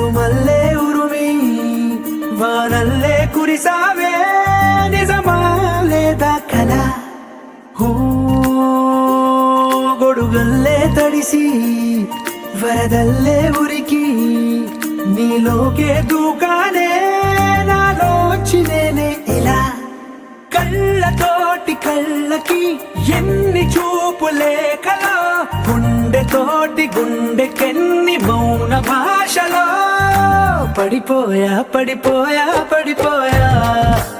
ఉరుమల్లే ఉరుమి వానల్లే కురిసావే నిజమా లేదా కల గొడుగల్లే తడిసి వరదల్లే ఉరికి నీలోకే దూకానే నాలోంచి నేనే ఇలా కళ్ళతోటి కళ్ళకి ఎన్ని చూపులే కలా గుండెతోటి గుండెకెన్ని మౌన భాషలో పడిపోయా పడిపోయా పడిపోయా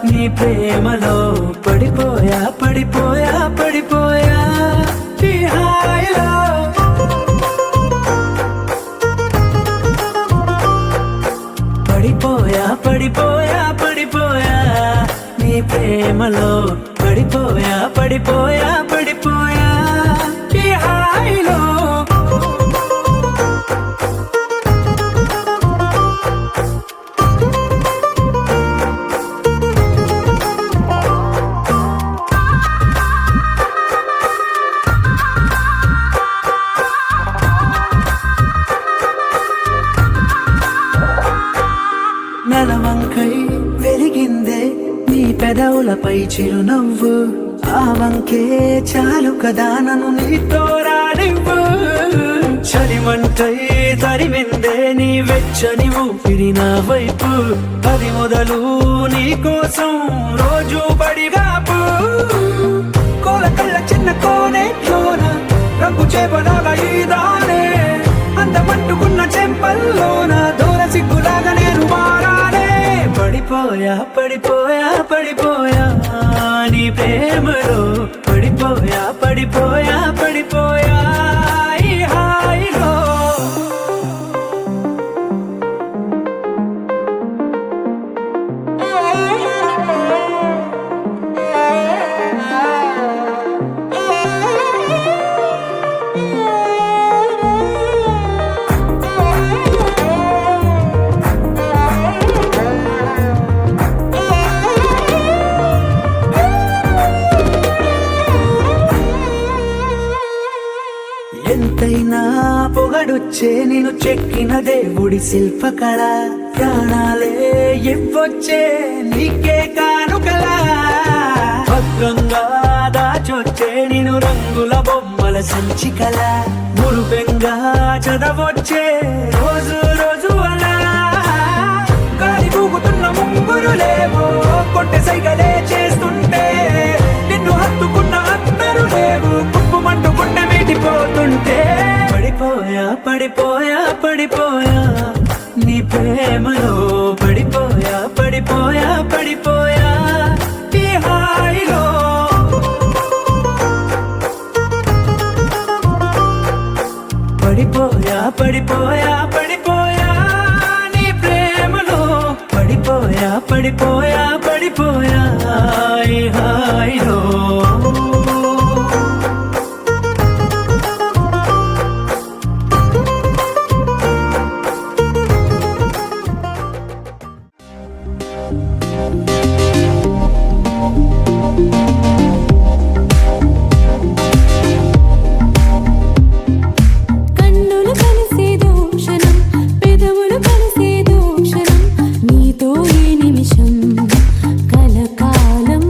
నీ ప్రేమలో పడిపోయా పడిపోయా పడిపోయా ఈ హాయిలో పడిపోయా పడిపోయా పడిపోయా నీ ప్రేమలో పడిపోయా పడిపోయా పడిపోయా ఈ హాయిలో నెలవంకై వెలిగిందే నీ పెదవులపై చిరునవ్వు ఆ వంకే చాలు కదా నన్ను నీతో రానివ్వు చలిమంటై తరిమిందే నీ వెచ్చని ఊపిరి నా వైపు అది మొదలు నీ కోసం రోజు బడిగాపు కోల కళ్ళ చిన్న కోనేట్లోన రంగు చేపలాగా ఈదానే అందమంటుకున్న చెంపల్లోన దూర సిగ్గులాగా నేను మారానే పడిపోయా పడిపోయా పడిపోయా నీ ప్రేమలో పడిపోయా పడిపోయా పడిపోయా ఈ హాయిలో ఎంతైనా పొగడొచ్చే నేను చెక్కిన దేవుడి శిల్పకళ ప్రాణాలే ఇవ్వొచ్చే నీకే కానుకలా భద్రంగా దాచొచ్చే నేను రంగుల బొమ్మల సంచికల మురుపెంగా చదవొచ్చే రోజు రోజు అలా గాలి కూగుతున్న ముంగురులేవో కొట్టె సైగలే చేస్తుంటే నిన్ను హత్తుకున్న అందరూ లేవు కుప్పుమంటూ గుండె మీటిపోతుంటే పడిపోయా పడిపోయా పడిపోయా నీ ప్రేమలో పడిపోయా పడిపోయా పడిపోయా ఈ హాయిలో పడిపోయా పడిపోయా పడిపోయా నీ ప్రేమలో పడిపోయా పడిపోయా పడిపోయా ఈ హాయిలో నీతో ఈ నిమిషం కలకాలం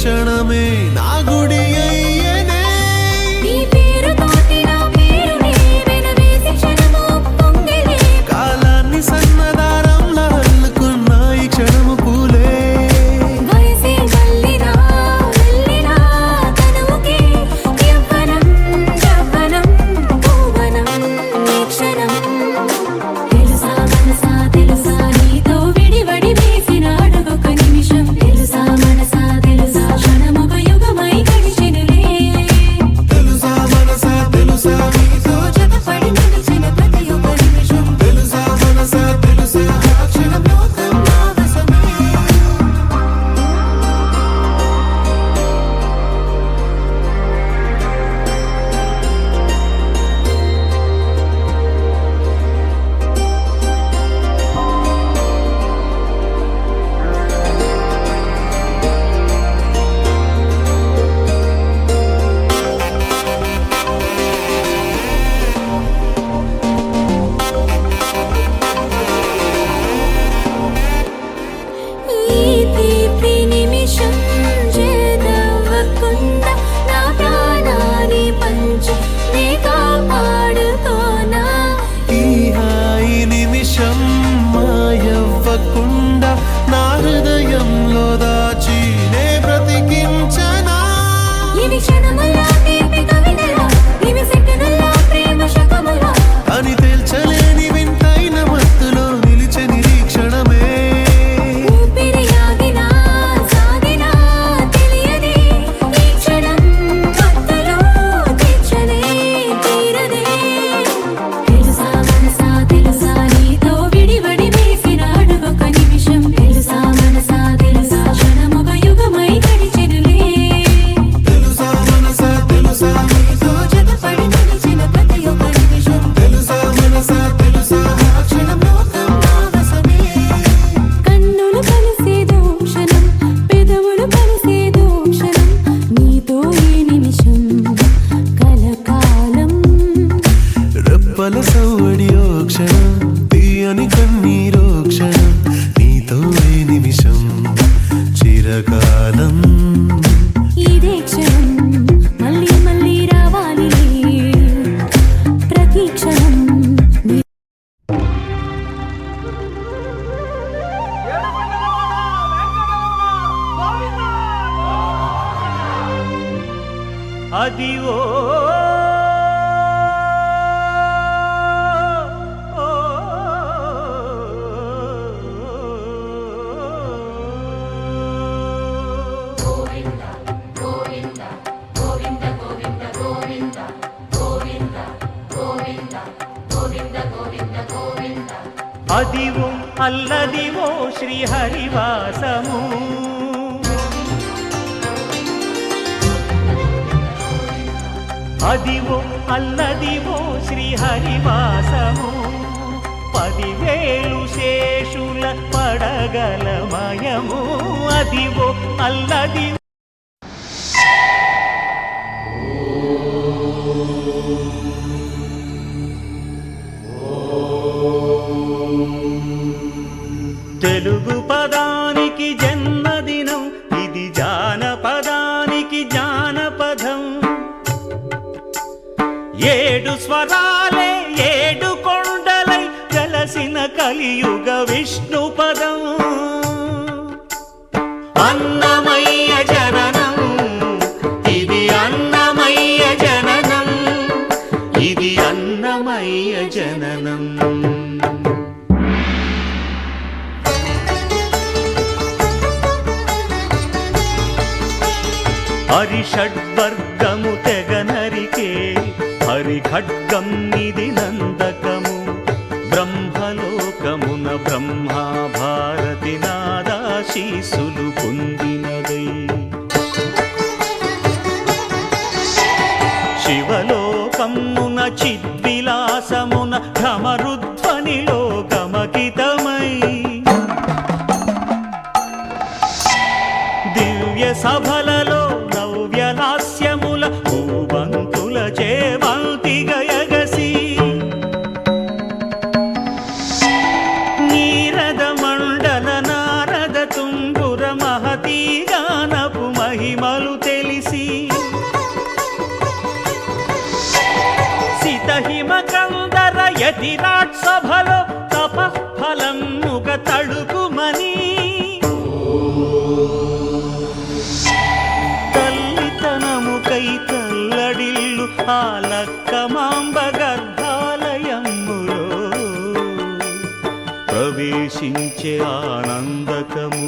క్షణమే నా గుడి అయ్యేనే కాలాన్ని సన్నదారంలా అల్లుకున్న ఈ క్షణము పూలే అదివో అదివో అల్లదివో శ్రీహరివాసము అదివో అల్లదివో శ్రీహరివాసము 10,000 శేషుల పడగలమయము అదివో అల్లది తెలుగు పదానికి జన్మదినం ఇది జానపదానికి జానపదం 7 స్వరాలే 7 కొండలై కలసిన కలియుగ విష్ణు పదం అన్నమయ్య జననం ఇది అన్నమయ్య జననం ఇది అన్నమయ్య జననం హరిషడ్వర్గము తెగనరికే హరిఖడ్గం ఇది నందకము బ్రహ్మలోకమున బ్రహ్మా భారతి నాదాశీసులు పొందినదై శివలోకమున చిద్విలాసమున ఘమరుధ్వనిలో గమకితమై దివ్య సభలలో నవ్యలాస్యముల భూవంతుల చేవంతి గయగసి నీరద మండల నారద తుంగుర మహతీ గానపు మహిమ జన్మకందర యతిరాట్ సభలో తపఫలముగ తడుకుమని తల్లితనముకై తల్లడిల్లు ఆ లక్కమాంబ గర్భాలయములో ప్రవేశించే ఆనందకము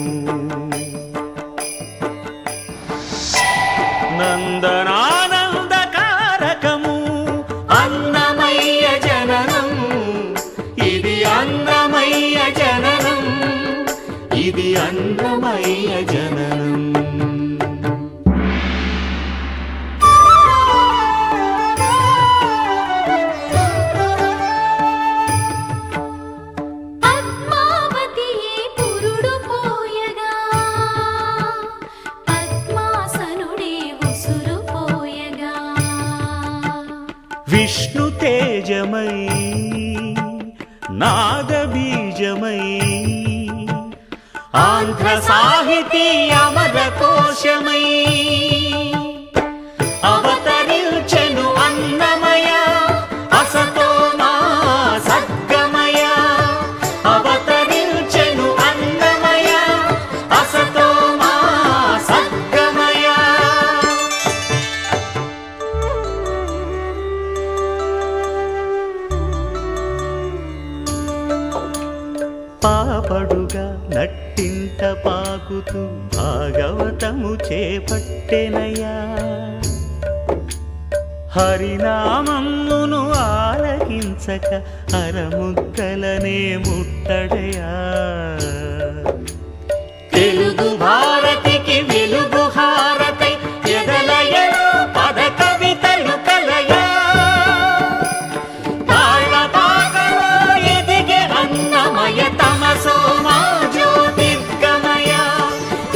నందనానందకారకము అన్నమయ్య జననం ఇది అన్నమయ్య జననం ఇది అన్నమయ్య జననం విష్ణు తేజమై నాదబీజమై ఆంధ్ర సాహితీ అమర కోశమై అవతరించెను అన్నమయ అసతో మా సద్గమయ అవతరించెను అన్నమయ అసతో మా సద్గమయ పాపడుగా నట్టింట పాకుతూ భాగవతము చేపట్టెనయ్యా హరినామమును ఆలకించక అరముద్దలనే ముట్టడయా తెలుగు భారతికి వెలుగు హారతై ఎదలయలో పద కవితలు కలయా తాళపాకలో ఎదిగే అన్నమయ తమసో మా జ్యోతిర్గమయ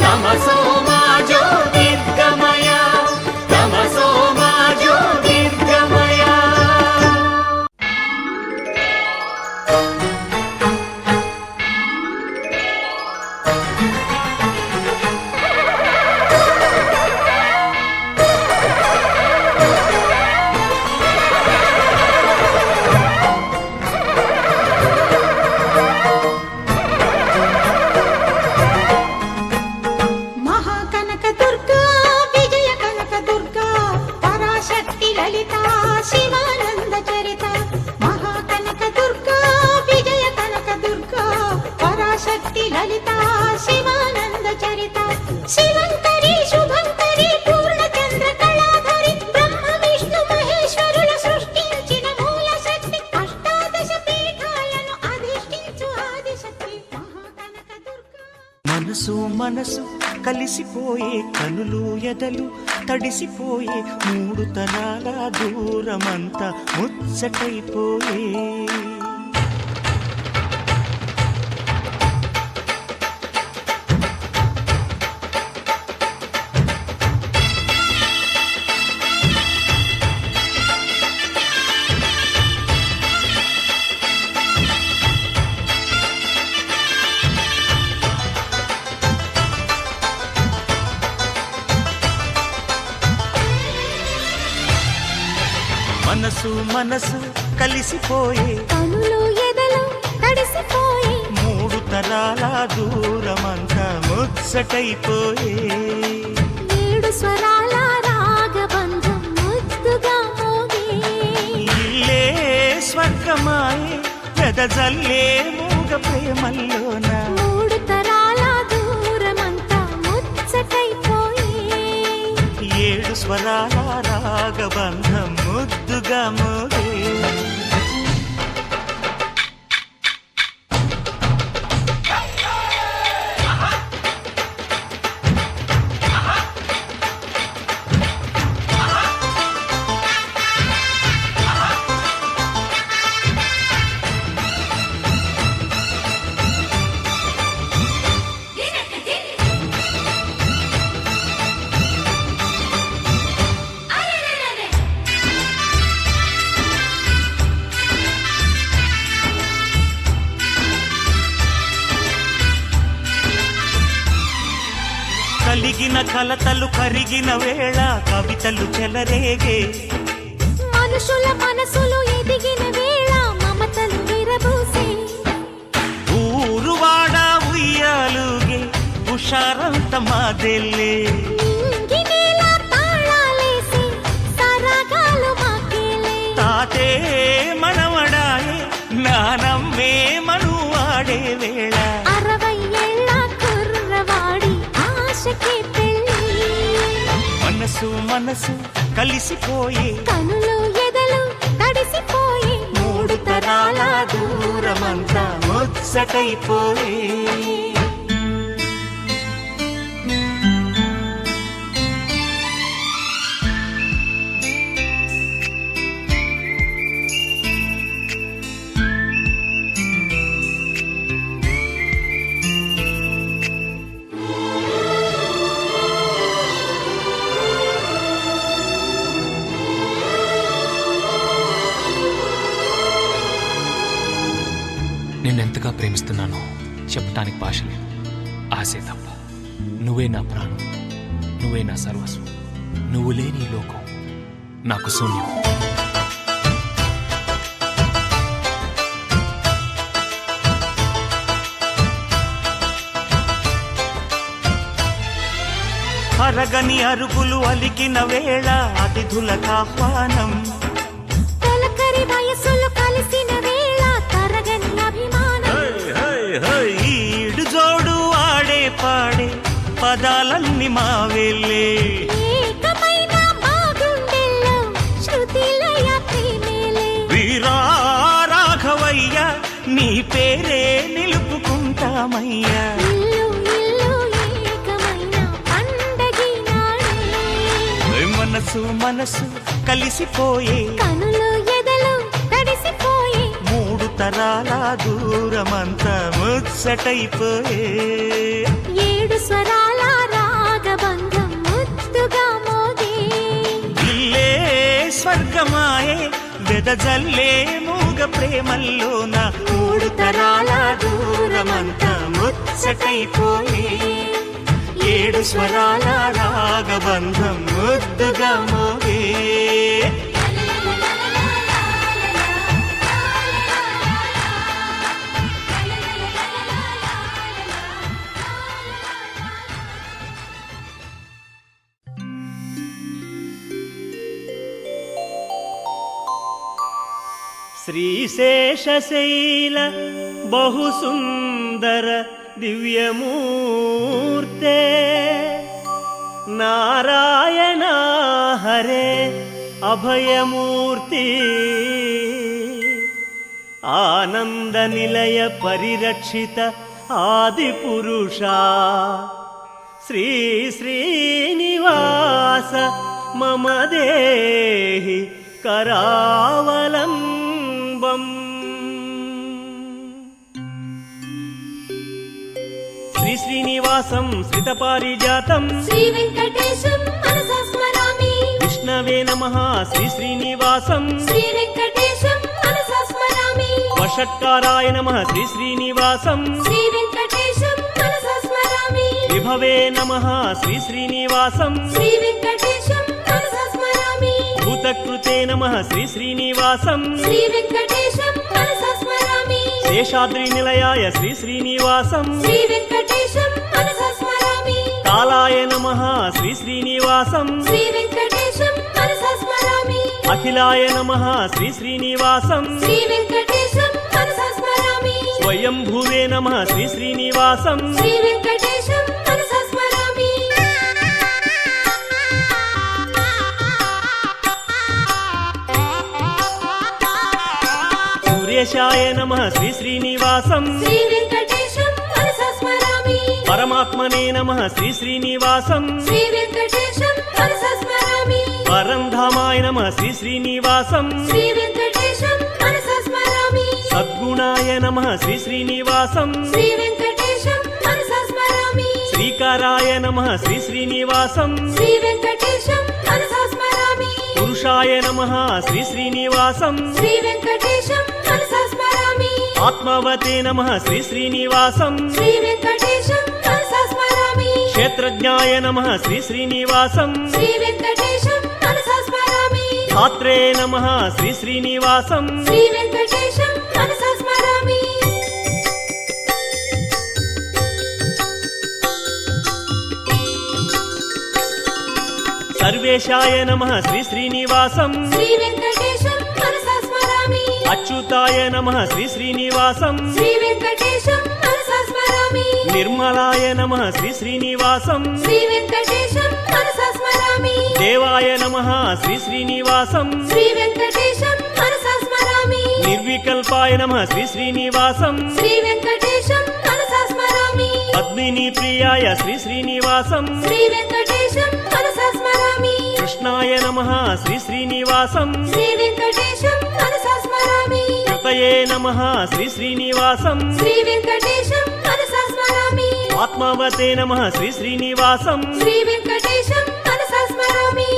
తమసో మా జ్యోతిర్గమయ తమసో మా జ్యోతిర్గమయ మహాకనక దుర్గా విజయ కనక దుర్గా పరాశక్తి లలిత శివానంద చరిత మహాకనక దుర్గా విజయ కనక దుర్గా పరాశక్తి లలిత శివానంద చరిత శివంకరి శుభంకరి పూర్ణచంద్ర కళాధరి బ్రహ్మ విష్ణు మహేశ్వరుల సృష్టించిన మూల శక్తి అష్టాదశ పీఠాలను అధిష్ఠించు ఆదిశక్తి మహాకనక దుర్గా మనసు మనసు కలిసిపోయే కనులు ఎదలు తడిసిపోయే మూడు తరాల దూరమంతా ముచ్చటైపోయే మనసు మనసు కలిసిపోయే కనులు ఎదలు తడిసిపోయి మూడు తరాల దూరమంతా ముచ్చటైపోయే ఏడు స్వరాల రాగబంధం ముద్దుగా మోగే ఇల్లే స్వర్గమాయే వెదజల్లే మూగ ప్రేమల్లోన మూడు తరాల దూరమంతా ముచ్చటైపోయి ఏడు స్వరాల రాగబంధం ముద్దుగా మోగే కలిగిన కలతలు కరిగిన వేళ కవితలు చెలరేగే మనుషుల మనసులు ఎదిగిన హుషారంత మాదెల్లే నింగినేల తాళాలేసి సరాగాలు మాకేలే తాతే మనవడాయే నానమ్మే మనువాడే వేళ 60 ఏళ్ల కుర్రవాడి ఆశకే పెళ్ళి మనసు మనసు కలిసిపోయే కనులు ఎదలు తడిసిపోయి 3 తరాల దూరమంతా ముచ్చటైపోయే నిన్నెంతగా ప్రేమిస్తున్నానో చెప్పటానికి భాష లేదు. ఆశే తప్ప. నువ్వే నా ప్రాణం, నువ్వే నా సర్వస్వం. నువ్వు లేని ఈ లోకం నాకు శూన్యం. అరగని అరుగులు అలికిన వేళ అతిథులకు ఆహ్వానం తొలకరి వయసులు కలిసిన వేళ తరగని అభిమానం ఈడు జోడు ఆడే పాడే పదాలన్నీ మావేలే ఏకమైన మా గుండెల్లో శృతిలయ ప్రేమేలే వీరా రాఘవయ్య నీ పేరే నిలుపుకుంటామయ్యా ఇల్లు ఇల్లు ఏకమైన పండగి నాడే మనసు మనసు కలిసిపోయే కనులు ఎదలు తడిసిపోయి 3 తరాల దూరమంతా ముచ్చటైపోయే 7 స్వరాల రాగబంధం ముద్దుగా మోగే ఇల్లే స్వర్గమాయే వెదజల్లే మూగ ప్రేమల్లోన 3 తరాల దూరమంతా ముచ్చటైపోయే 7 స్వరాల రాగబంధం ముద్దుగా మోగే శ్రీశేషశైల బహుసుందర దివ్యమూర్తే నారాయణ హరే అభయమూర్తి ఆనంద నిలయ పరిరక్షిత ఆదిపురుష శ్రీ శ్రీనివాస మమ దేహి కరావలంబం శ్రీ శ్రీనివాసం శ్రితపారిజాతం శ్రీ వెంకటేశం మనసా స్మరామి విష్ణవే నమః శ్రీ శ్రీనివాసం శ్రీ వెంకటేశం మనసా స్మరామి వషట్కారాయ నమః శ్రీ శ్రీనివాసం శ్రీ వెంకటేశం మనసా స్మరామి విభవే నమః శ్రీ శ్రీనివాసం శ్రీ వెంకటేశం మనసా స్మరామి భూతకృతే నమః శ్రీ శ్రీనివాసం శ్రీ వెంకటేశం మనసా స్మరామి శేషాద్రి నిలయాయ శ్రీ శ్రీనివాసం శ్రీ వెంకటేశం మనసా స్మరామి కాలాయ నమః శ్రీ శ్రీనివాసం శ్రీ వెంకటేశం మనసా స్మరామి అఖిలాయ నమః శ్రీ శ్రీనివాసం శ్రీ వెంకటేశం మనసా స్మరామి స్వయంభువే నమః శ్రీ శ్రీనివాసం శ్రీ వెంకటేశం మనసా స్మరామి సురేశాయ నమః శ్రీ శ్రీనివాసం శ్రీ వెంకటేశం మనసా స్మరామి పరమాత్మనే నమః శ్రీ శ్రీనివాసం శ్రీ వెంకటేశం మనసా స్మరామి పరంధామాయ నమః శ్రీ శ్రీనివాసం శ్రీ వెంకటేశం మనసా స్మరామి సద్గుణాయ నమః శ్రీ శ్రీనివాసం శ్రీ వెంకటేశం మనసా స్మరామి శ్రీకారాయ నమః శ్రీ శ్రీనివాసం శ్రీ వెంకటేశం మనసా స్మరామి పురుషాయ నమః శ్రీ శ్రీనివాసం శ్రీ వెంకటేశం మనసా స్మరామి ఆత్మవతే నమః శ్రీ శ్రీనివాసం శ్రీ వెంకటేశం మనసా స్మరామి క్షేత్రజ్ఞాయ నమః శ్రీ శ్రీనివాసం శ్రీ వెంకటేశం మనసా స్మరామి ధాత్రే నమః శ్రీ శ్రీనివాసం శ్రీ వెంకటేశం మనసా స్మరామి సర్వేశాయ నమః శ్రీ శ్రీనివాసం శ్రీ వెంకటేశం మనసా స్మరామి అచ్యుతాయ నమః శ్రీ శ్రీనివాసం శ్రీ వెంకటేశం మనసా స్మరామి నిర్మలాయ నమః శ్రీ శ్రీనివాసం శ్రీ వెంకటేశం మనసా స్మరామి దేవాయ నమః శ్రీ శ్రీనివాసం శ్రీ వెంకటేశం మనసా స్మరామి నిర్వికల్పాయ నమః శ్రీ శ్రీనివాసం శ్రీ వెంకటేశం మనసా స్మరామి పద్మిని ప్రియాయ శ్రీ శ్రీనివాసం శ్రీ వెంకటేశం మనసా స్మరామి కృష్ణాయ నమః శ్రీ శ్రీనివాసం శ్రీ వెంకటేశం మనసా స్మరామి కృతయే నమః శ్రీ శ్రీనివాసం శ్రీ వెంకటేశం మనసా స్మరామి ఆత్మవతే నమః శ్రీ శ్రీనివాసం శ్రీ వెంకటేశం మనసా స్మరామి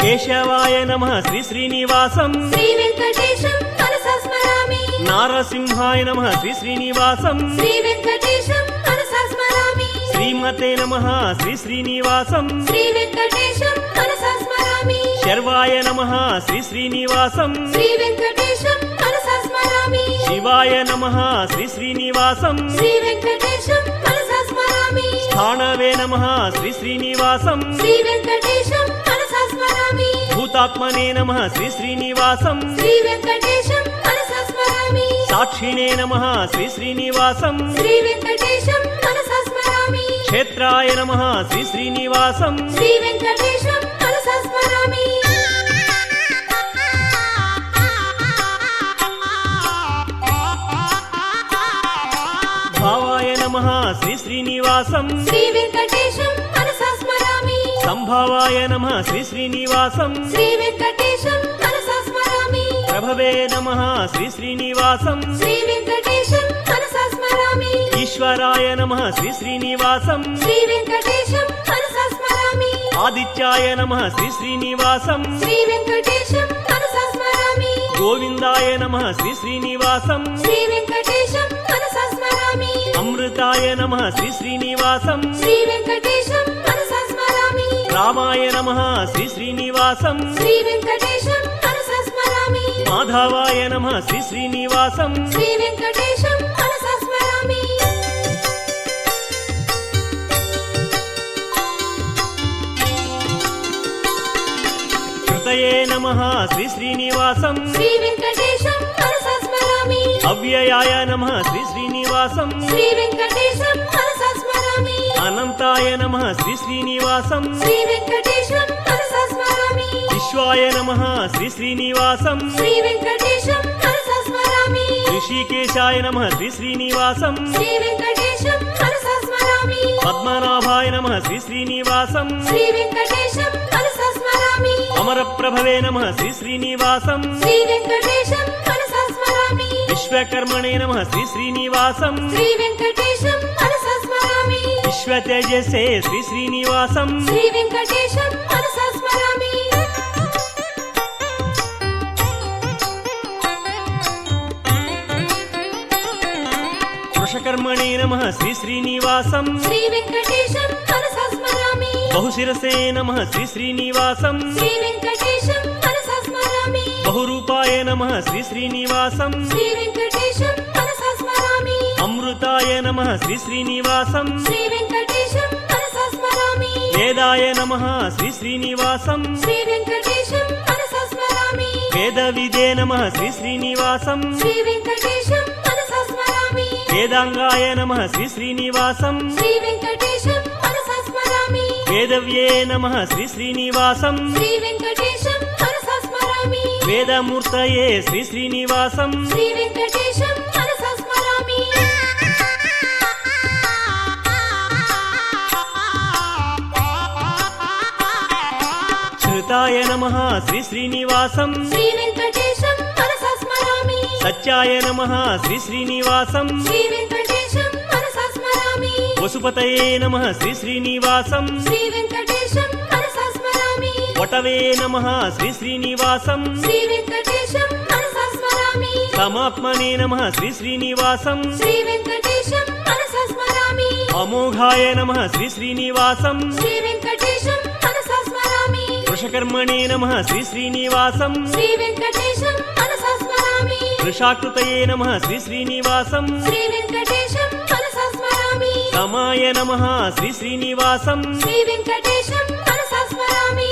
కేశవాయ నమః శ్రీ శ్రీనివాసం శ్రీ వెంకటేశం మనసా స్మరామి నారసింహాయ నమః శ్రీ శ్రీనివాసం శ్రీ వెంకటేశం మనసా స్మరామి శ్రీమతే నమః శ్రీ శ్రీనివాసం శ్రీ వెంకటేశం మనసా స్మరామి శర్వాయ నమః శ్రీ శ్రీనివాసం శ్రీ వెంకటేశం మనసా స్మరామి శివాయ నమః శ్రీ శ్రీనివాసం శ్రీ వెంకటేశం మనసా స్మరామి స్థానవే నమః శ్రీ శ్రీనివాసం శ్రీ వెంకటేశం మనసా స్మరామి భూతాత్మనే నమః శ్రీ శ్రీనివాసం శ్రీ వెంకటేశం మనసా స్మరామి సాక్షిణే నమః శ్రీ శ్రీనివాసం శ్రీ వెంకటేశం మనసా స్మరామి క్షేత్రాయ నమః శ్రీ శ్రీనివాసం శ్రీ వెంకటేశం మనసా స్మరామి భావాయ నమః శ్రీ శ్రీనివాసం శ్రీ వెంకటేశం మనసా స్మరామి సంభావాయ నమః శ్రీ శ్రీనివాసం శ్రీ వెంకటేశం మనసా స్మరామి ప్రభవే నమః శ్రీ శ్రీనివాసం శ్రీ వెంకటేశం మనసా స్మరామి ఈశ్వరాయ నమః శ్రీ శ్రీనివాసం శ్రీ వెంకటేశం మనసా స్మరామి ఆదిత్యాయ నమః శ్రీ శ్రీనివాసం శ్రీ వెంకటేశం మనసా స్మరామి గోవిందాయ నమః శ్రీ శ్రీనివాసం శ్రీ వెంకటేశం మనసా స్మరామి అమృతాయ నమః శ్రీ శ్రీనివాసం శ్రీ వెంకటేశం మనసా స్మరామి రామాయ నమః శ్రీ శ్రీనివాసం శ్రీ వెంకటేశం మనసా స్మరామి మాధవాయ నమః శ్రీ శ్రీనివాసం శ్రీ వెంకటేశం మనసా స్మరామి కృతయే నమః శ్రీ శ్రీనివాసం శ్రీ వెంకటేశం మనసా స్మరామి అవ్యయాయ నమః శ్రీ శ్రీనివాసం శ్రీ వెంకటేశం మనసా స్మరామి అనంతాయ నమః శ్రీ శ్రీనివాసం శ్రీ వెంకటేశం మనసా స్మరామి విశ్వాయ నమః శ్రీ శ్రీనివాసం శ్రీ వెంకటేశం మనసా స్మరామి ఋషికేశాయ నమః శ్రీ శ్రీనివాసం శ్రీ వెంకటేశం మనసా స్మరామి పద్మనాభాయ నమః శ్రీ శ్రీనివాసం శ్రీ వెంకటేశం మనసా స్మరామి అమరప్రభవే నమః శ్రీ శ్రీనివాసం శ్రీ వెంకటేశం మనసా స్మరామి విశ్వకర్మణే నమః శ్రీ శ్రీనివాసం శ్రీ వెంకటేశం మనసా స్మరామి విశ్వతేజసే శ్రీ శ్రీనివాసం శ్రీ వెంకటేశం మనసా స్మరామి వృషకర్మణే నమః శ్రీ శ్రీనివాసం శ్రీ వెంకటేశం మనసా స్మరామి బహుశిరసే నమః శ్రీ శ్రీనివాసం శ్రీ వెంకటేశం మనసా స్మరామి బహురూపాయ నమః శ్రీ శ్రీనివాసం శ్రీ వెంకటేశం మనసా స్మరామి అమృతాయ నమః శ్రీ శ్రీనివాసం శ్రీ వెంకటేశం మనసా స్మరామి వేదాయ నమః శ్రీ శ్రీనివాసం శ్రీ వెంకటేశం మనసా స్మరామి వేదవిదే నమః శ్రీ శ్రీనివాసం శ్రీ వెంకటేశం మనసా స్మరామి వేదాంగాయ నమః శ్రీ శ్రీనివాసం శ్రీ వెంకటేశం మనసా స్మరామి వేదవ్యే నమః శ్రీ శ్రీనివాసం శ్రీ వెంకటేశం మనసా స్మరామి వేదమూర్తయే శ్రీ శ్రీనివాసం శ్రీ వెంకటేశం మనసా స్మరామి శ్రుతాయ నమః శ్రీ శ్రీనివాసం శ్రీ వెంకటేశం మనసా స్మరామి సత్యాయ నమః శ్రీ శ్రీనివాసం శ్రీ వెంకటేశం మనసా స్మరామి వసుపతయే నమః శ్రీ శ్రీనివాసం శ్రీ వెంకటేశం మనసా స్మరామి వటవే నమః శ్రీ శ్రీనివాసం శ్రీ వెంకటేశం మనసా స్మరామి సమాత్మనే నమః శ్రీ శ్రీనివాసం శ్రీ వెంకటేశం మనసా స్మరామి అమోఘాయ నమః శ్రీ శ్రీనివాసం శ్రీ వెంకటేశం మనసా స్మరామి వృషకర్మణే నమః శ్రీ శ్రీనివాసం శ్రీ వెంకటేశం మనసా స్మరామి స్మరామి వృషాకృతయే నమః శ్రీ శ్రీనివాసం శ్రీ వెంకటేశం మనసా స్మరామి సమాయ నమః శ్రీ శ్రీనివాసం శ్రీ వెంకటేశం మనసా స్మరామి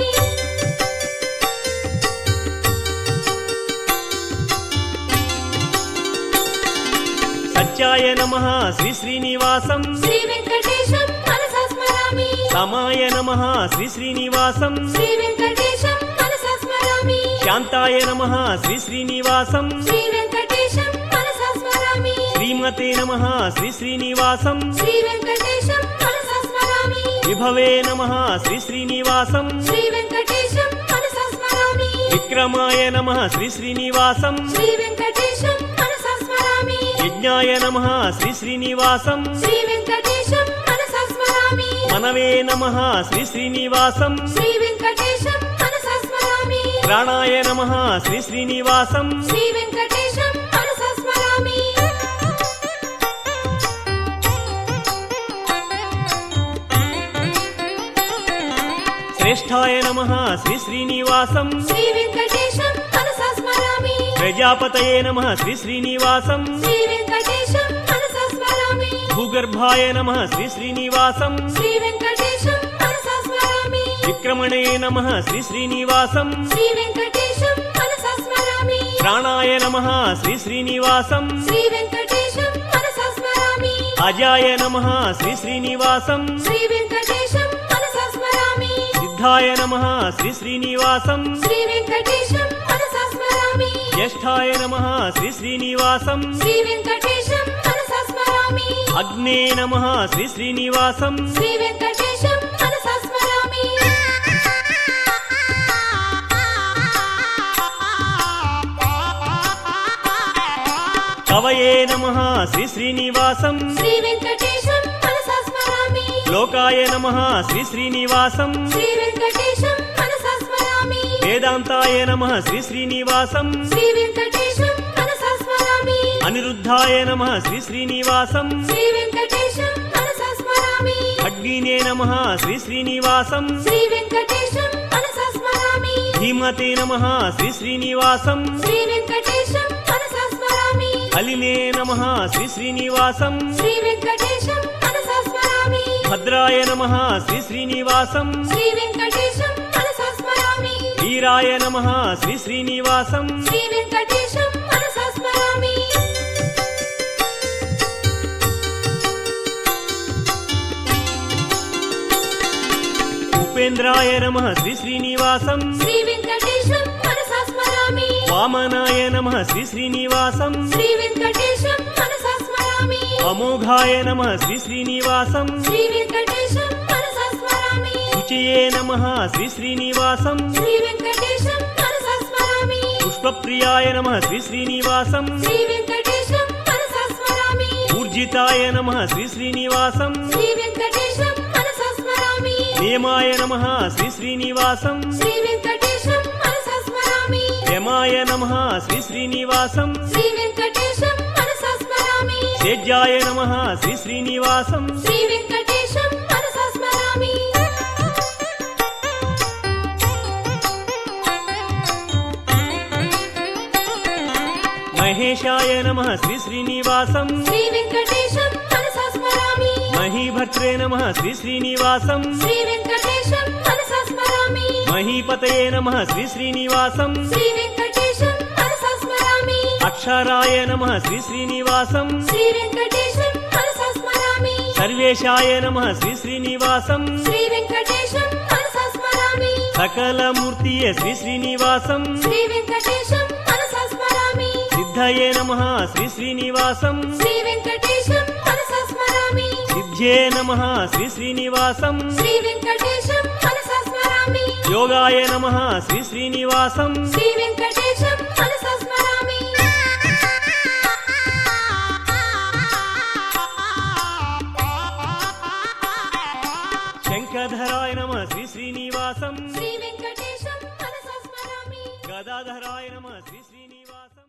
సత్యాయ నమః శ్రీ శ్రీనివాసం శ్రీ వెంకటేశం మనసా స్మరామి సమాయ నమః శ్రీ శ్రీనివాసం శ్రీ వెంకటేశం మనసా స్మరామి శాంతాయ నమః శ్రీ శ్రీనివాసం శ్రీ వెంకటేశం మనసా స్మరామి శ్రీమతే నమః శ్రీ శ్రీనివాసం శ్రీ వెంకటేశం మనసా స్మరామి విభవే నమః శ్రీ శ్రీనివాసం శ్రీ వెంకటేశం మనసా స్మరామి విక్రమాయ నమః శ్రీ శ్రీనివాసం శ్రీ వెంకటేశం మనసా స్మరామి యజ్ఞాయ నమః శ్రీ శ్రీనివాసం శ్రీ వెంకటేశం మనసా స్మరామి మనవే నమః శ్రీ శ్రీనివాసం శ్రీ వెంకటేశం మనసా స్మరామి ప్రాణాయ నమః శ్రీ శ్రీనివాసం శ్రీ వెంకటేశం మనసా స్మరామి శ్రేష్ఠాయ నమః శ్రీ శ్రీనివాసం శ్రీ వెంకటేశం మనసా స్మరామి ప్రజాపతయే నమః శ్రీ శ్రీనివాసం శ్రీ వెంకటేశం మనసా స్మరామి భూగర్భాయ నమః శ్రీ శ్రీనివాసం శ్రీ వెంకటేశం మనసా స్మరామి విక్రమణే నమః శ్రీ శ్రీనివాసం శ్రీ వెంకటేశం మనసా స్మరామి ప్రాణాయ నమః శ్రీ శ్రీనివాసం శ్రీ వెంకటేశం మనసా స్మరామి అజాయ నమః శ్రీ శ్రీనివాసం శ్రీ వెంకటేశం మనసా స్మరామి సిద్ధాయ నమః శ్రీ శ్రీనివాసం శ్రీ వెంకటేశం మనసా స్మరామి జ్యేష్ఠాయ నమః శ్రీ శ్రీనివాసం శ్రీ వెంకటేశం మనసా స్మరామి అగ్నే నమః శ్రీ శ్రీనివాసం శ్రీ వెంకటేశం మనసా స్మరామి కవయే నమః శ్రీ శ్రీనివాసం శ్రీ వెంకటేశం మనసా స్మరామి లోకాయ నమః శ్రీ శ్రీనివాసం శ్రీ వెంకటేశం మనసా స్మరామి వేదాంతాయ నమః శ్రీ శ్రీనివాసం శ్రీ వెంకటేశం మనసా స్మరామి అనిరుద్ధాయ నమః శ్రీ శ్రీనివాసం శ్రీ వెంకటేశం మనసా స్మరామి ఖడ్గీనే నమః శ్రీ శ్రీనివాసం శ్రీ వెంకటేశం మనసా స్మరామి ధీమతే నమః శ్రీ శ్రీనివాసం శ్రీ వెంకటేశం మనసా స్మరామి కలినే నమః శ్రీ శ్రీనివాసం శ్రీ వెంకటేశం మనసా స్మరామి భద్రాయ నమః శ్రీ శ్రీనివాసం శ్రీ వెంకటేశం మనసా స్మరామి వీరాయ నమః శ్రీ శ్రీనివాసం శ్రీ వెంకటేశం మనసా స్మరామి ఉపేంద్రాయ నమః శ్రీ శ్రీనివాసం శ్రీ వెంకటేశం మనసా స్మరామి వామనాయ నమః శ్రీ శ్రీనివాసం శ్రీ వెంకటేశం మనసా స్మరామి అమోఘాయ నమః శ్రీ శ్రీనివాసం శ్రీ వెంకటేశం మనసా స్మరామి శుచయే నమః శ్రీ శ్రీనివాసం శ్రీ వెంకటేశం మనసా స్మరామి పుష్పప్రియాయ నమః శ్రీ శ్రీనివాసం శ్రీ వెంకటేశం మనసా స్మరామి ఊర్జితాయ నమః శ్రీ శ్రీనివాసం శ్రీ వెంకటేశం మనసా స్మరామి నేమాయ నమః శ్రీ శ్రీనివాసం శ్రీ వెంకటేశం మనసా స్మరామి యమాయ నమః శ్రీ శ్రీనివాసం శ్రీ వెంకటేశం మనసా స్మరామి సేజ్యాయ నమః శ్రీ శ్రీనివాసం శ్రీ వెంకటేశం మనసా స్మరామి మహేశాయ నమః శ్రీ శ్రీనివాసం శ్రీ వెంకటేశం మనసా స్మరామి మహీభద్రే నమః శ్రీ శ్రీనివాసం శ్రీ వెంకటేశం మనసా స్మరామి మహీపతయే నమః శ్రీ శ్రీనివాసం శ్రీ వెంకటేశం మనసా స్మరామి అక్షరాయ నమః శ్రీ శ్రీనివాసం శ్రీ వెంకటేశం మనసా స్మరామి సర్వేశాయ నమః శ్రీ శ్రీనివాసం శ్రీ వెంకటేశం మనసా స్మరామి సకలమూర్తియే శ్రీ శ్రీనివాసం శ్రీ వెంకటేశం మనసా స్మరామి సిద్ధయే నమః శ్రీ శ్రీనివాసం శ్రీ వెంకటేశం మనసా స్మరామి సిద్ధ్యే నమః శ్రీ శ్రీనివాసం శ్రీ వెంకటేశం మనసా స్మరామి యోగాయ నమః శ్రీ శ్రీనివాసం శ్రీ వెంకటేశం మనసా స్మరామి శంఖధరాయ నమః శ్రీ శ్రీనివాసం శ్రీ వెంకటేశం మనసా స్మరామి గదాధరాయ నమః శ్రీ శ్రీనివాసం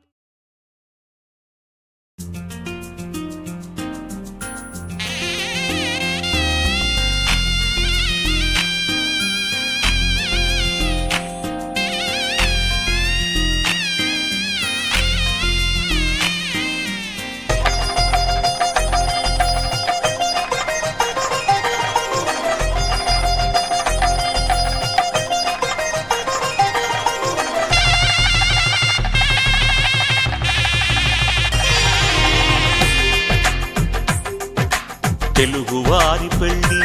తెలుగువారి పెళ్ళి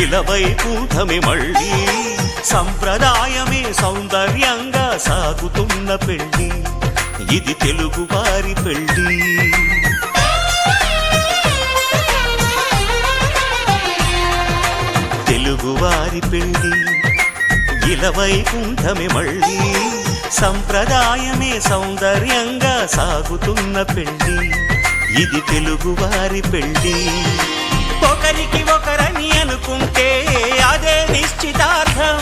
ఇలవైకుంఠమే మళ్ళీ సంప్రదాయమే సౌందర్యంగా సాగుతున్న పెళ్ళి ఇది తెలుగువారి పెళ్ళి తెలుగువారి పెళ్ళి ఇలవైకుంఠమే మళ్ళీ సంప్రదాయమే సౌందర్యంగా సాగుతున్న పెళ్ళి ఇది తెలుగువారి పెళ్ళి ఒకరికి ఒకరని అనుకుంటే అదే నిశ్చితార్థం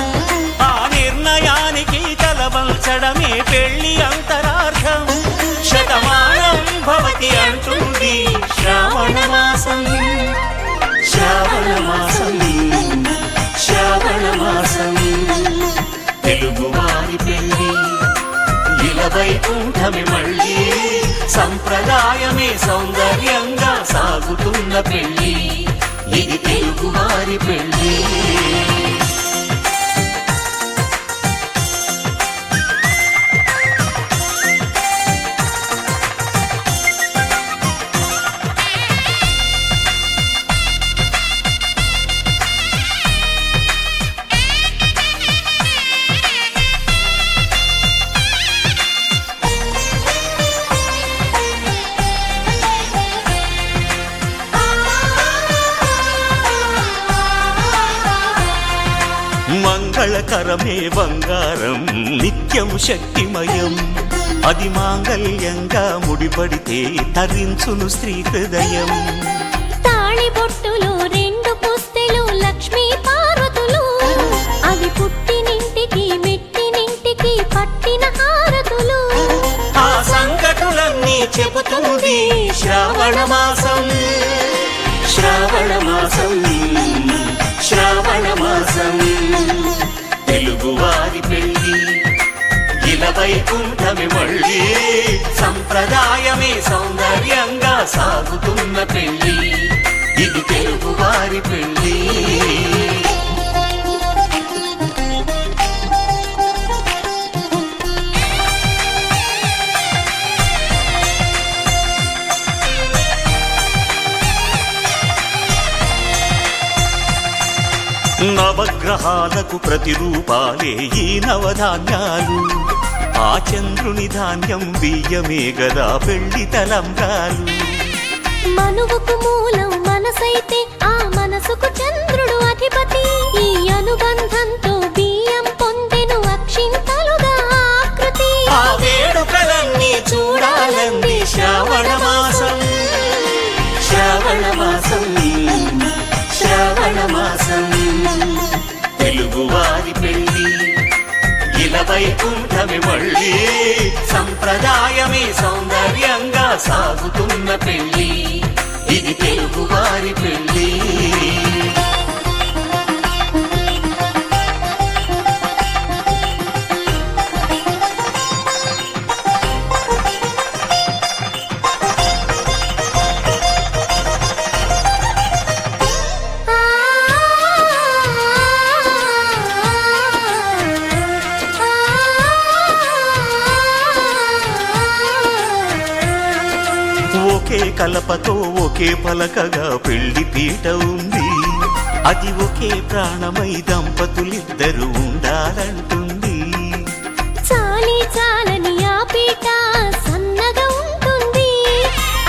ఆ నిర్ణయానికి తలవంచడమే పెళ్లి అంతరార్థం శతమానం భవతి అంటుంది శ్రావణ మాసం శ్రావణ మాసం శ్రావణ మాసం తెలుగువారి పెళ్ళి ఇలవైకుంఠమే మళ్ళీ సంప్రదాయమే సౌందర్యంగా సాగుతున్న పెళ్ళి ఇది తెలుగువారి పెళ్ళి మంగళకరమే బంగారం నిత్యం శక్తిమయం అది మాంగళ్యంగా ముడిపడితే తరించును స్త్రీ హృదయం తాళిబొట్టులు రెండు పుస్తెలు లక్ష్మీ పార్వతులు అవి పుట్టినింటికి మెట్టినింటికి పట్టిన హారతులు ఆ సంకటులన్నీ చెబుతుంది శ్రావణ మాసం శ్రావణ మాసం శ్రావణ మాసం తెలుగువారి పెళ్ళి ఇలవైకుంఠమే మళ్ళీ సంప్రదాయమే సౌందర్యంగా సాగుతున్న పెళ్ళి ఇది తెలుగువారి పెళ్ళి నవగ్రహాలకు ప్రతిరూపాలే ఈ నవధాన్యాలు ఆ చంద్రుని ధాన్యం బియ్యమే గదా పెళ్లి తలంబ్రాలు మనువుకు మూలం మనసైతే ఆ మనసుకు చంద్రుడు అధిపతి ఈ అనుబంధంతో బియ్యం పొందెను అక్షింతలుగా ఆకృతి ఆ వేడుకలన్నీ చూడాలంది శ్రావణ మాసం శ్రావణ మాసం శ్రావణ మాసం తెలుగువారి పెళ్ళి ఇలవైకుంఠమే మళ్ళీ సంప్రదాయమే సౌందర్యంగా సాగుతున్న పెళ్ళి ఇది తెలుగువారి పెళ్ళి ఒకే కలపతో ఒకే పలకగా పెళ్లి పీట ఉంది అది ఒకే ప్రాణమై దంపతులిద్దరూ ఉండాలంటుంది చాలి చాలని ఆ పీట సన్నగా ఉంటుంది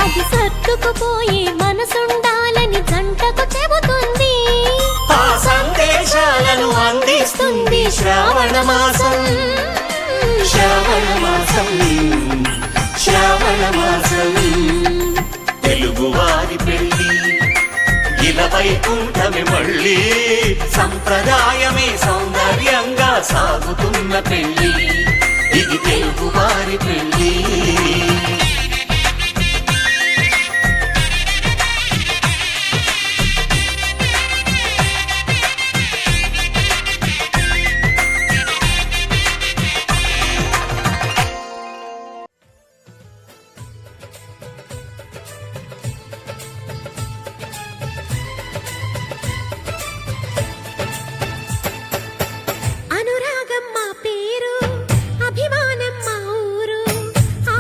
అది సర్దుకుపోయే మనసుండాలని జంటకు చెబుతుంది ఆ సందేశాలను అందిస్తుంది శ్రావణ మాసం శ్రావణ మాసం శ్రావణ మాసం తెలుగువారి పెళ్ళి ఇలవైకుంఠమే మళ్ళీ సంప్రదాయమే సౌందర్యంగా సాగుతున్న పెళ్ళి ఇది తెలుగువారి పెళ్ళి అనురాగం మా పేరు అభిమానం మా ఊరు ఆ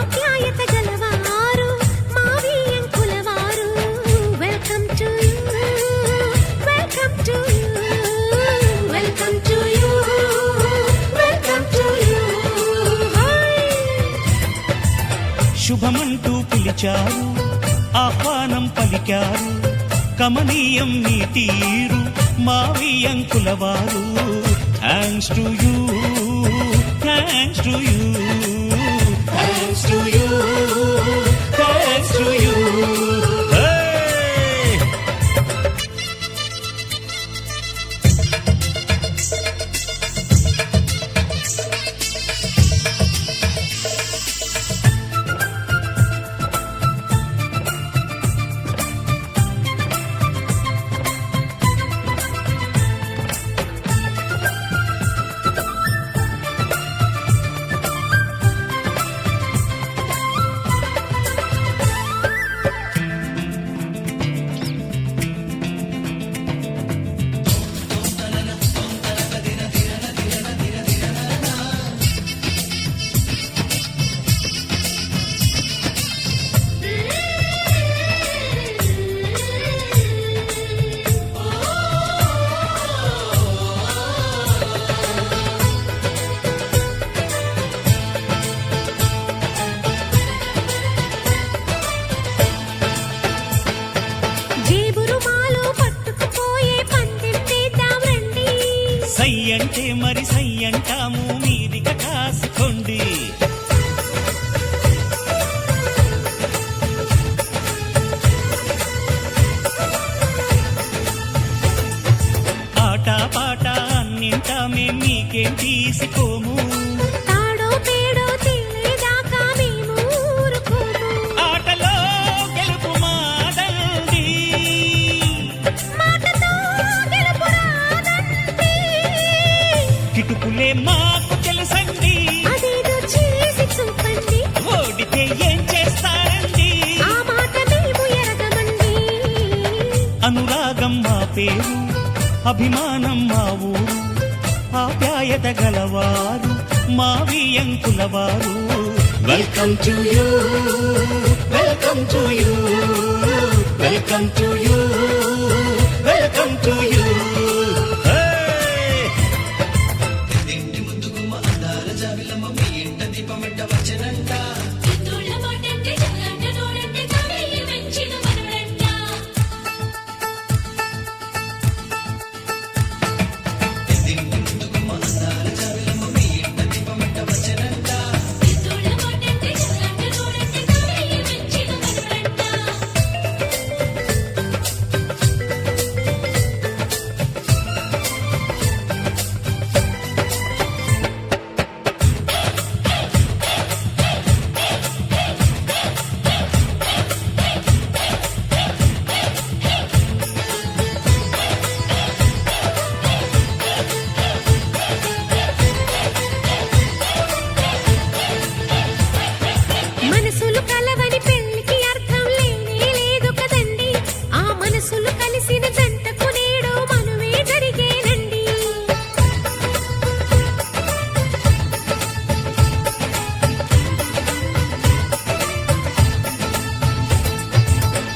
పిలిచారు ఆహ్వానం పలికారు కమనీయం నీ తీరు మావి అంకుల వారు thanks to you thanks to you thanks to you thanks to you సై అంటే మరి సై అంటాము మీదిక కాసుకోండి ఆట పాట అన్నింటా మేం మీకేం తీసుకోము తాడో పేడో తెలియదాకా మేము ఊరుకోము ఆటలో గెలుపు మాదండి మాటతో గెలుపు రాదండి కిటుకులే మాకు తెలుసండి అదేదో చేసి చూపండి ఓడితే ఏం చేస్తారండి ఆ మాట మేము ఎరగమండి అనురాగం మా పేరు అభిమానం మా ఊరు ఆప్యాయత గలవారు మావి అంకుల వారు welcome to you welcome to you welcome to you welcome to you మనసులు కలవని పెళ్లికి అర్థం లేనే లేదు కదండి ఆ మనసులు కలిసిన జంటకు నేడు మనమే జరిగేనండి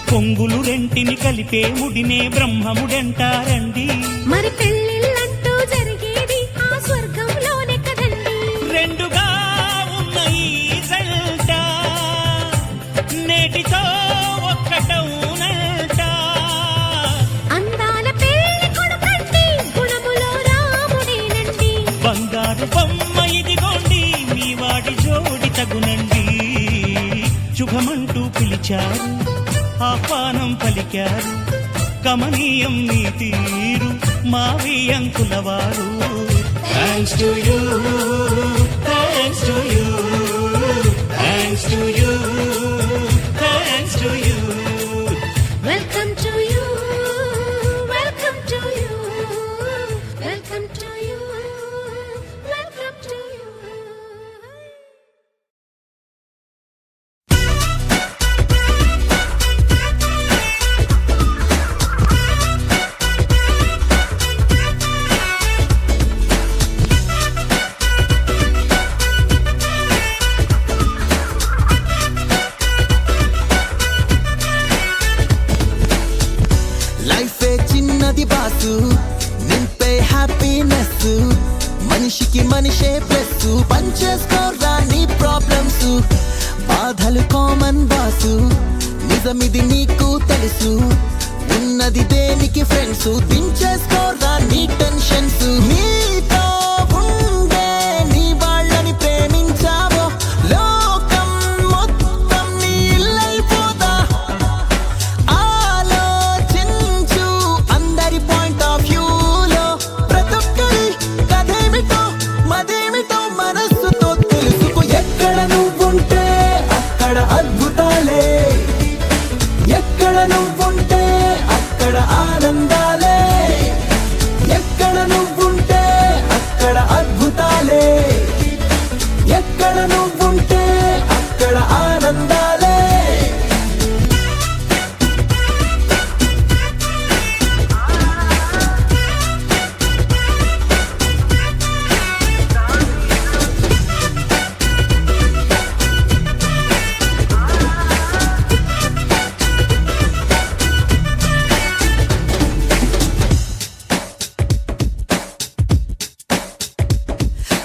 పొంగులు రెంటిని కలిపే ముడినే బ్రహ్మముడంటారండి మరి పెళ్ళిళ్ళంటూ జరిగేది ఆ స్వర్గంలోనే కదండి రెండుగా ఉన్న ఈ జంట నేటితో ఒక్కటవునంట అందాల పెళ్లి కొడుకండి గుణములో రాముడేనండి బంగారు బొమ్మ ఇదిగోండి మీ వాడి జోడి తగునండి శుభమంటూ పిలిచారు ఆహ్వానం పలికారు కమనీయం నీ తీరు మావి అంకుల వారు thanks to you thanks to you thanks to you thanks to you welcome to you welcome to you welcome to you welcome to you లైఫే చిన్నది బాసు నింపే హ్యాపీనెస్ మనిషికి మనిషే ప్లస్ పంచేసుకోరా నీ ప్రాబ్లమ్స్ బాధలు కామన్ బాసు నిజమిది నీకు తెలుసు ఉన్నది దేనికి ఫ్రెండ్స్ దించేసుకోరా నీ టెన్షన్స్ నీతో ఉండే నీ వాళ్ళని ప్రేమించావో లోకం మొత్తం నీ ఇల్లైపోతా ఆలోచించు అందరి పాయింట్ ఆఫ్ వ్యూలో ప్రతొక్కరి కథేమిటో మదేమిటో మనస్సుతో తెలుసుకో ఎక్కడ నువ్వుంటే అక్కడ అద్భుతాలే ఎక్కడ నువ్వుంటే అక్కడ ఆనందాలే ఎక్కడ నువ్వుంటే అక్కడ అద్భుతాలే ఎక్కడ నువ్వుంటే అక్కడ ఆనందాలే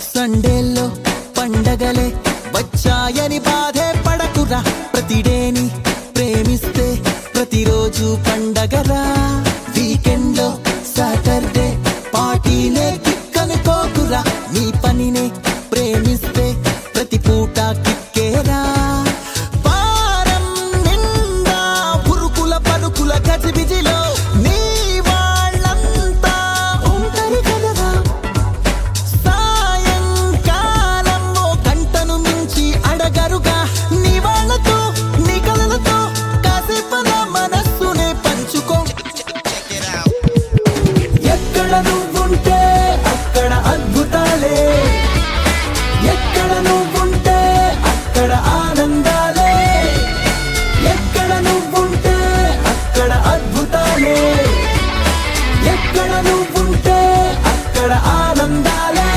సండేల్లో పండగలే వచ్చాయని బాధే పడకురా ప్రతిడేని ప్రేమిస్తే ప్రతిరోజు పండగరా వీకెండ్ లో సాటర్డే పార్టీలే కిక్కనుకోకురా నీ పనినే ప్రేమిస్తే ప్రతి పూట కిక్కేరా వారం నిండా పురుకుల పరుకుల గజిబిజిలో నీ వాళ్ళంతా ఉంటారు కదరా సాయంకాలము గంటను మించి అడగరుగా నీ వాళ్ళతో నీ కలలతో కాసేపన మనస్సునే పంచుకో ఎక్కడ నువ్వుంటే అక్కడ అద్భుతాలే ఎక్కడ నువ్వుంటే అక్కడ ఆనందాలే ఎక్కడ నువ్వుంటే అక్కడ అద్భుతాలే ఎక్కడ నువ్వుంటే అక్కడ ఆనందాలే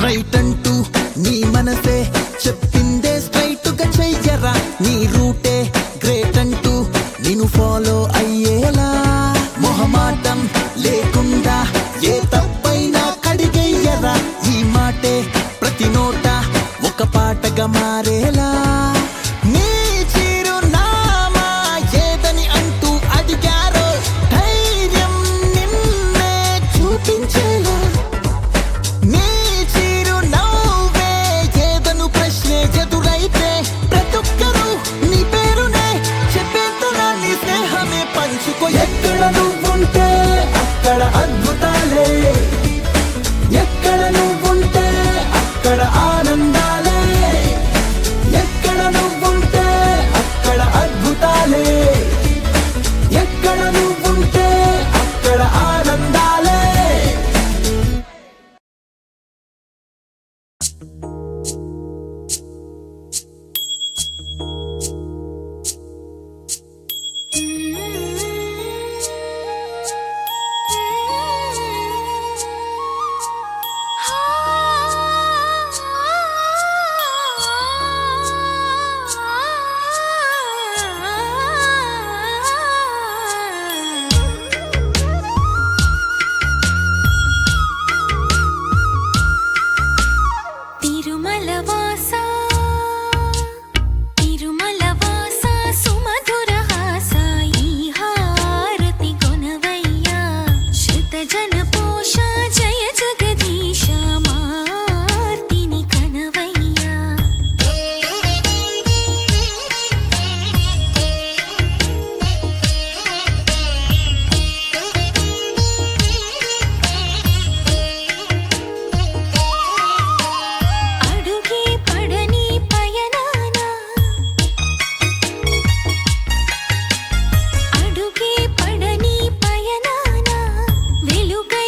రైట్ అంటూ నీ మనసే చెప్పిందే స్ట్రైట్ గా చెయ్యరా నీ రూటే గ్రేట్ అంటూ నేను ఫాలో అయ్యేలా మొహమాటం లేకుండా ఏ తప్పైనా కడిగేయ్యరా ఈ మాటే ప్రతి నోట ఒక పాటగా మారేలా నీ చిరునామా ఏదని అంటూ అడిగారో ధైర్యం నిన్నే చూపించేలా నీ చిరునవ్వే ఏదను ప్రశ్నే ఎదురైతే ప్రతొక్కరు నీ పేరునే చెప్పేస్తున్నా నీ స్నేహమే పంచుకో ఎక్కడ నువ్వుంటే అక్కడ అద్భుతాలే ఎక్కడ నువ్వుంటే అక్కడ ఆనందాలే ఎక్కడ నువ్వుంటే అక్కడ అద్భుతాలే ఎక్కడ నువ్వుంటే అక్కడ ఆనందాలే వెలుగై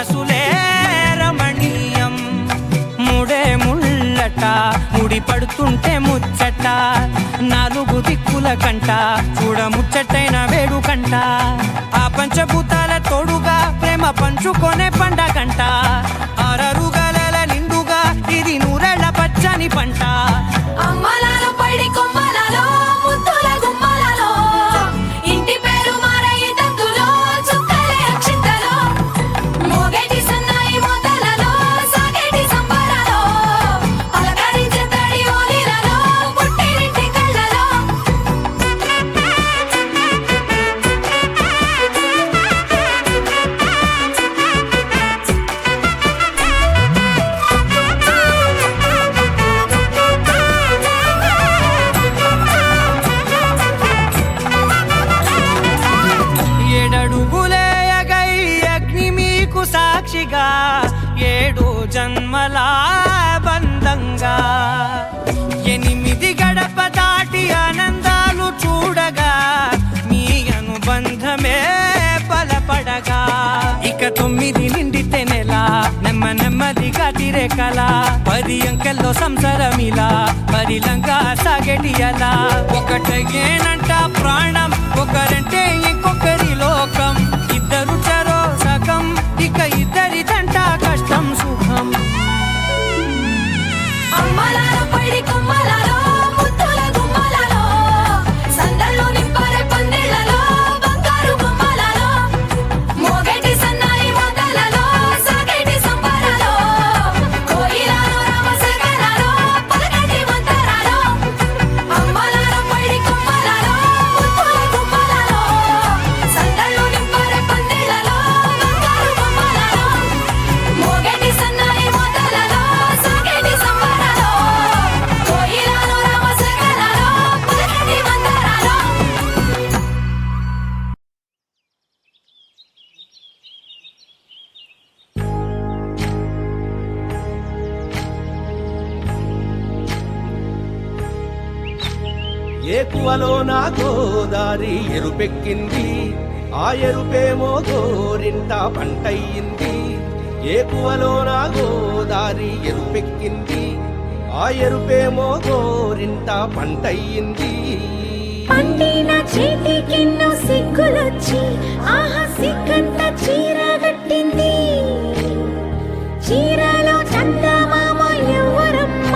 మనసులే రమణీయం ముడే ముళ్ళట ముడి పడుతుంటే ముచ్చట నాలుగు దిక్కుల కంట చూడ ముచ్చటైన వేడుకంట ఆ పంచభూతాల తోడుగా ప్రేమ పంచుకొనే పండగంట ఆరరు గలల నిండుగా ఇది నూరెళ్ళ పచ్చని పంట అమ్మలాలో పడి కొమ్మలలో ముద్దుల గుమ్మలలో ఇంటి పేరు మారయి తందులో చుక్కలే అక్షింతలో మోగేటి సన్నాయి మోతలలో సాగేటి సంబరాలో పలకరించే తడి ఓలిలలో పుట్టినింటి కళ్ళలో ఏడడుగులే ఎగై అగ్ని మీకు సాక్షిగా 7 జన్మల బంధంగా 8 గడప దాటి ఆనందాలు చూడగా మీ అనుబంధమే బలపడగా ఇక 9 నిండితే నెల నెమ్మదిగా తిరే కల 10 అంకెల్లో సంసారమిలా పరిలంగా సాగేటి అలా ఒకటేనంట ప్రాణం ఒకరంటే ఇంకొకరి లోకం ఇద్దరు చరో సగం ఇక ఇద్దరిదంట కష్టం సుఖం అమ్మలాలో పడి కొమ్మలలో ముద్దుల గుమ్మలలో సందల్లో నింపారే పందిళ్ళలో బంగారు బొమ్మలలో మోగేటి సన్నాయి మోతలలో సాగేటి సంబరాలో కోయిలలో రామశకలలో పలకటి మంతరాలో అమ్మలాలో పడి కొమ్మలలో ముద్దుల గుమ్మలలో సందల్లో నింపారే పందిళ్ళలో బంగారు బొమ్మలలో మోగేటి సన్నాయి మోతలలో సాగేటి సంబరాలో కోయిలలో రామశకలలో పలకటి మంతరాలో ఏకువలో నా గోదారి ఎరుపెక్కింది ఆ ఎరుపేమో గోరింట పంటయ్యింది ఏకువలో నా గోదారి ఎరుపెక్కింది ఆ ఎరుపేమో గోరింట పంటయ్యింది పండిన చేతికెన్నో సిగ్గులొచ్చి ఆహా సిగ్గంత చీర కట్టింది చీరలో చందమామ ఎవరమ్మ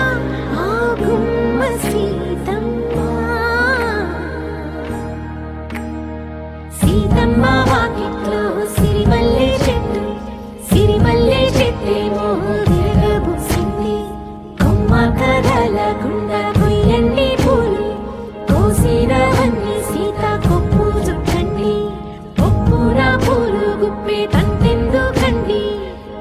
ఆ గుమ్మ సీతమ్మ సీతమ్మ వాకిట్లో సిరిమల్లె చెట్టేమో తిరగబుసింది కొమ్మ కదలకుండా కొయ్యండి పూలు కోసినవన్నీ సీత కొప్పు చుట్టండి ఒప్పున పూలు గుప్పే తంతెందుకండి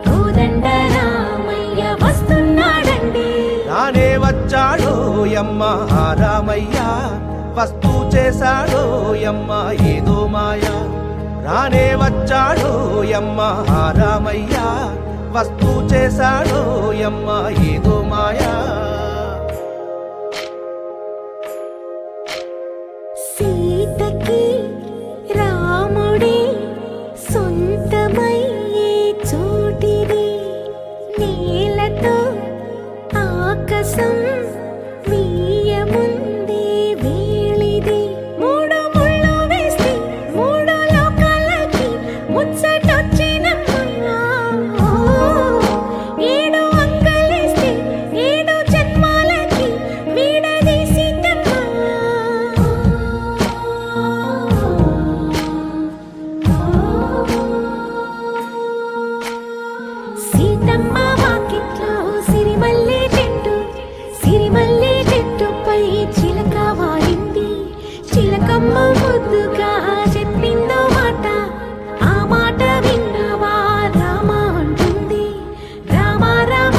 కోదండ రామయ్య వస్తున్నాడండి నానే వచ్చాడో యమ్మ ఆ రామయ్య వస్తూ చేశాడో యమ్మ ఏదో మాయ రానే వచ్చాడో యమ్మ ఆ రామయ్య వస్తూ చేశాడో యమ్మ ఏదో మాయా సీతకి రాముడే సొంతమయ్యే చోటిది నేలతో ఆకాశం వీయముందే వేళిది 3 ముళ్ళు వేస్తే 3 లోకాలకి ముచ్చటొచ్చినమ్మా 7 అంకలేస్తే 7 జన్మాలకి వీడదీసితమ్మా సీతమ్మ వాకిట్లో సిరిమల్లె చెట్టుపై చిలక వాలింది చిలకమ్మ ముద్దుగా చెప్పిందో మాట ఆ మాట విన్నవా రామ అంటుంది రామ రామ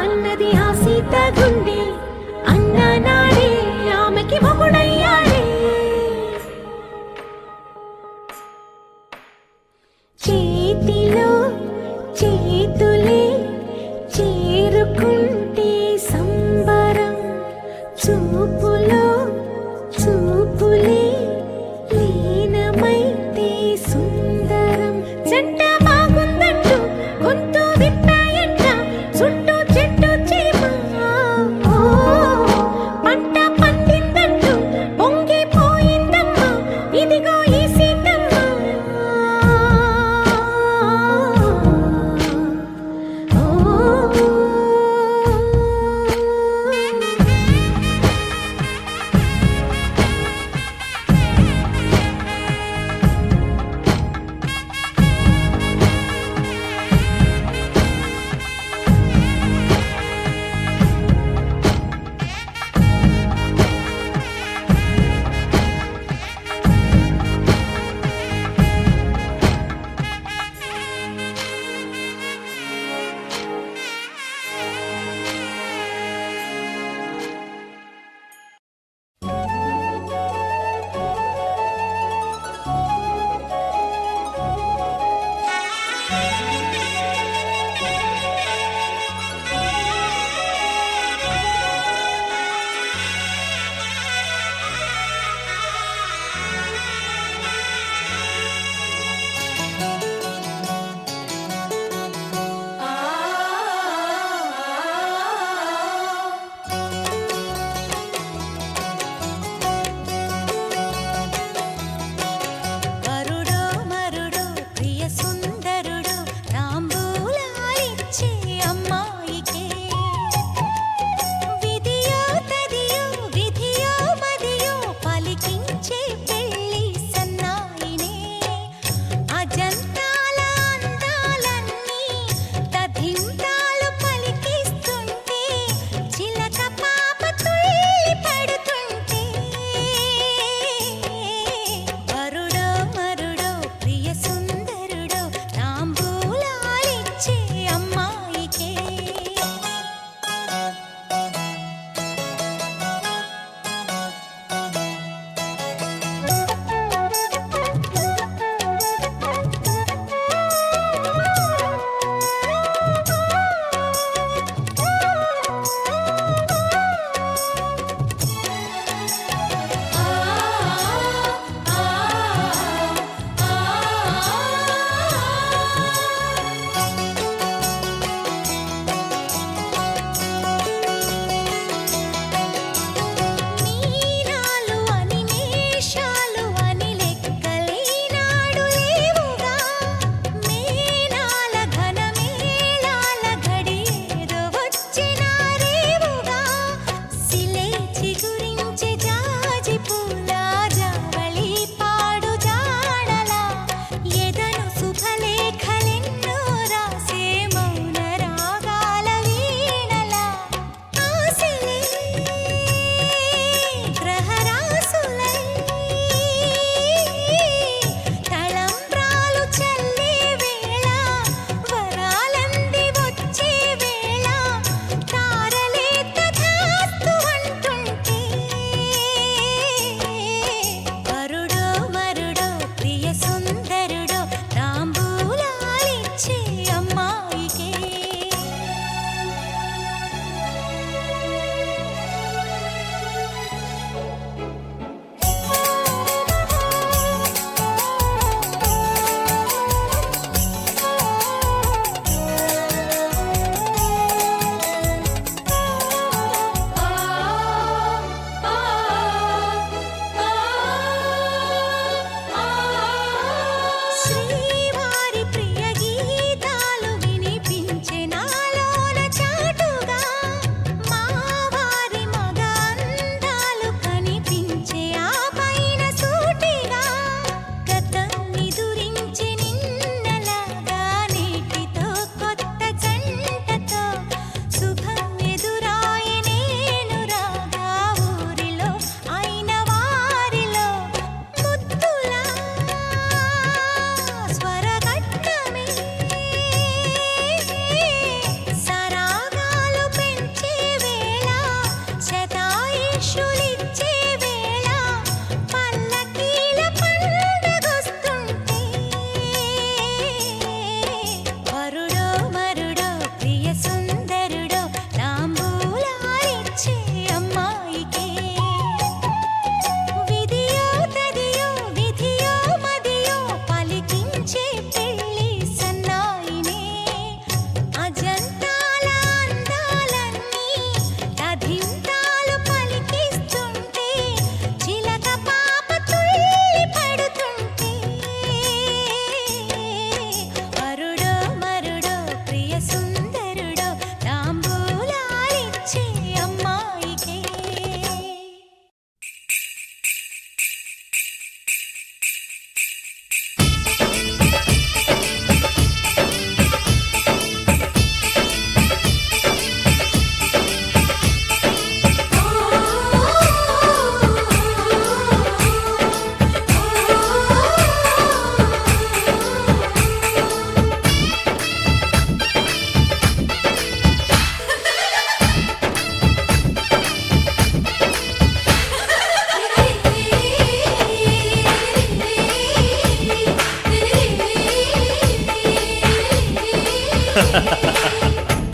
అన్నది ఆ సీత గుండె అన్న నాడే ఆమెకి మొగుడయ్యాడే చేతిలో చేతులే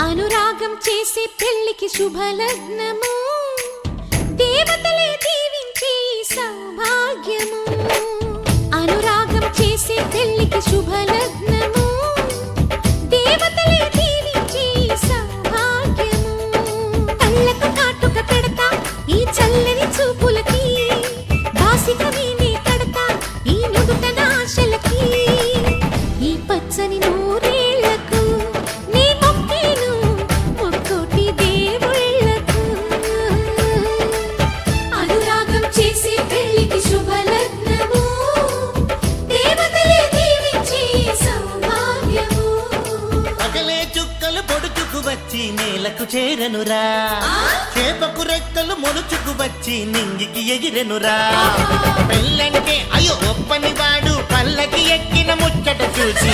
అనురాగం చేసే పెళ్లికి శుభలగ్నము దేవతలే దీవించే సౌభాగ్యము అనురాగం చేసే పెళ్లికి శుభలగ్నము దేవతలే దీవించే సౌభాగ్యము కళ్ళకు కాటుక పెడతా ఈ చల్లని చూపులకి బాసిక వీణే కడతా ఈ నుదుటన ఆశలకి ఈ పచ్చని నూరేళ్లకు నీ మొక్కేను ముక్కోటి దేవుళ్ళకు అనురాగం చేసే పెళ్లికి శుభలగ్నము దేవతలే దీవించే సౌభాగ్యము పగలే చుక్కలు పొడుచుకు వచ్చి నేలకు చేరనురా చేపకు రెక్కలు మొలుచుకు వచ్చి నింగికి ఎగిరెనురా పెళ్ళంటే అయ్యో ఒప్పని వాడు పల్లకి ఎక్కిన ముచ్చట చూసి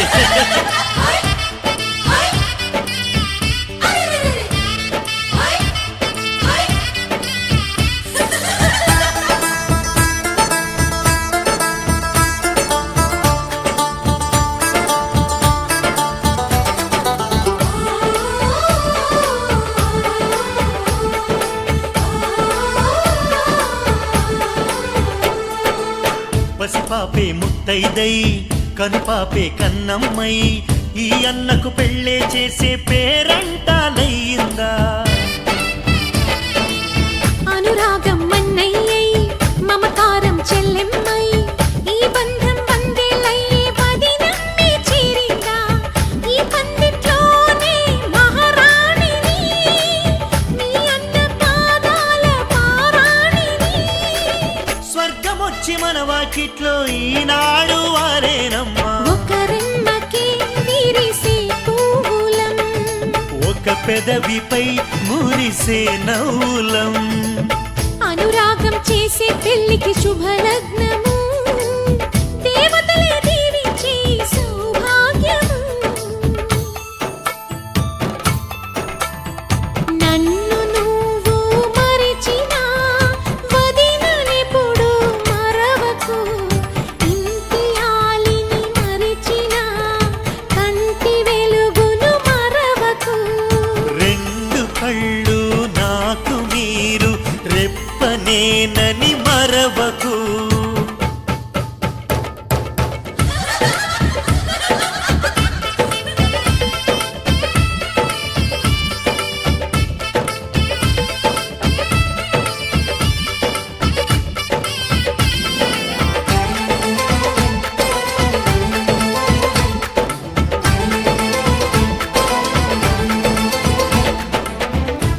పసిపాపే ముత్తైదై కనుపాపే కన్నమ్మై ఈ అన్నకు పెళ్ళే చేసే పేరంటాలయ్యిందా అనురాగం మన్నయ్యై మమకారం చెల్లెమ్మై ఈ బంధం వందేలయ్యే పదినమ్మి చేరిందా ఈ పందిట్లోనే మహారాణిని నీ అన్న పాదాల పారాణిని స్వర్గమొచ్చి మన వాకిట్లో ఈనాడు వారేనమ్మా ఒకరెమ్మకి విరిసే పువ్వులం ఒక పెదవిపై మురిసే నవ్వులం అనురాగం చేసే పెళ్లికి శుభలగ్నము దేవతలే దీవించే సౌభాగ్యము నన్ను నువ్వు మరిచినా వదిననెప్పుడు మరవకు ఇంటి ఆలిని మరిచినా కంటి వెలుగును మరవకు రెండు కళ్ళు నాకు మీరు రెప్పనేనని మరవకు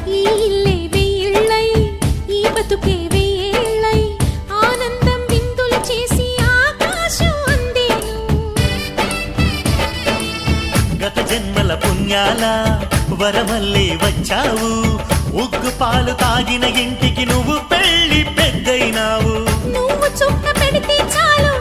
ఈ ఇల్లే వెయ్యిళ్ళై ఈ బతుకే వెయ్యేళ్ళై ఆనందం విందులు చేసి ఆకాశం అందేను గత జన్మల పుణ్యాల వరమల్లే వచ్చావు ఉగ్గు పాలు తాగిన ఇంటికి నువ్వు పెళ్లి పెద్దయినావు నువ్వు చుక్క పెడితే చాలు